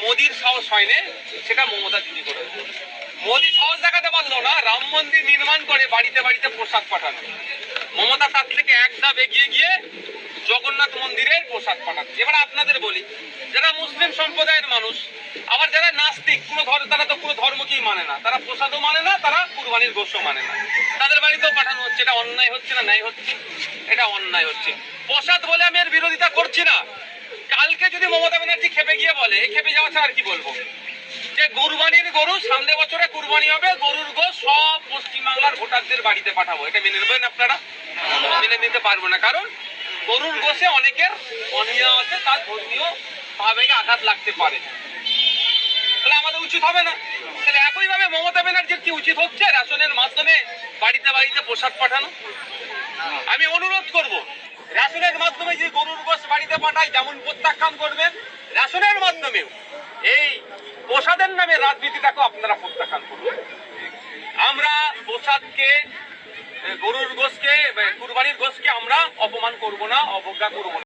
মোদির সাহস হয়নি, সেটা মমতা দিদি করেছে। মোদি সাহস দেখাতে পারলো না রাম মন্দির নির্মাণ করে বাড়িতে বাড়িতে প্রসাদ পাঠানো। মমতা তার থেকে এক ধাপ এগিয়ে গিয়ে জগন্নাথ মন্দিরের প্রসাদ পাঠাচ্ছে। এবার আপনাদের বলি, যারা মুসলিম সম্প্রদায়ের মানুষ, আবার যারা নাস্তিক, তারা তো কোনো ধর্মকেই মানে না, তারা প্রসাদও মানে না, তারা কুরবানির গোশও মানে না, তাদের বাড়িতেও পাঠানো হচ্ছে। এটা অন্যায় হচ্ছে না ন্যায় হচ্ছে? এটা অন্যায় হচ্ছে। প্রসাদ বলে আমি এর বিরোধিতা করছি না। কালকে যদি মমতা ব্যানার্জি খেপে গিয়ে বলে, খেপে যাওয়া ছাড়া আর কি বলবো, যে কুরবানির গরু সামনে বছরে কুরবানি হবে, গরুর গোশ সব পশ্চিমবাংলার ভোটারদের বাড়িতে পাঠাবো, এটা মেনে নেবেন আপনারা? মেনে নিতে পারবো না, কারণ গরুর গোশে অনেকের অনিয়া আছে, তার ধর্মীয় ভাবে আঘাত লাগতে পারে। তাহলে আমাদের উচিত হবে না? তাহলে একইভাবে মমতা ব্যানার্জির কি উচিত হচ্ছে? রেশনের মাধ্যমে বাড়িতে বাড়িতে প্রসাদ পাঠানো। আমি অনুরোধ করব, রেশনের মাধ্যমে যে গরুর গোশ বাড়িতে পাঠায় যেমন প্রত্যাখ্যান করবেন, রেশনের মাধ্যমেও এই প্রসাদের নামে রাজনীতিটাকেও আপনারা প্রত্যাখ্যান করবেন। আমরা প্রসাদকে, গরুর গোশকে, কুরবানির গোশকে আমরা অপমান করব না, অবজ্ঞা করব না।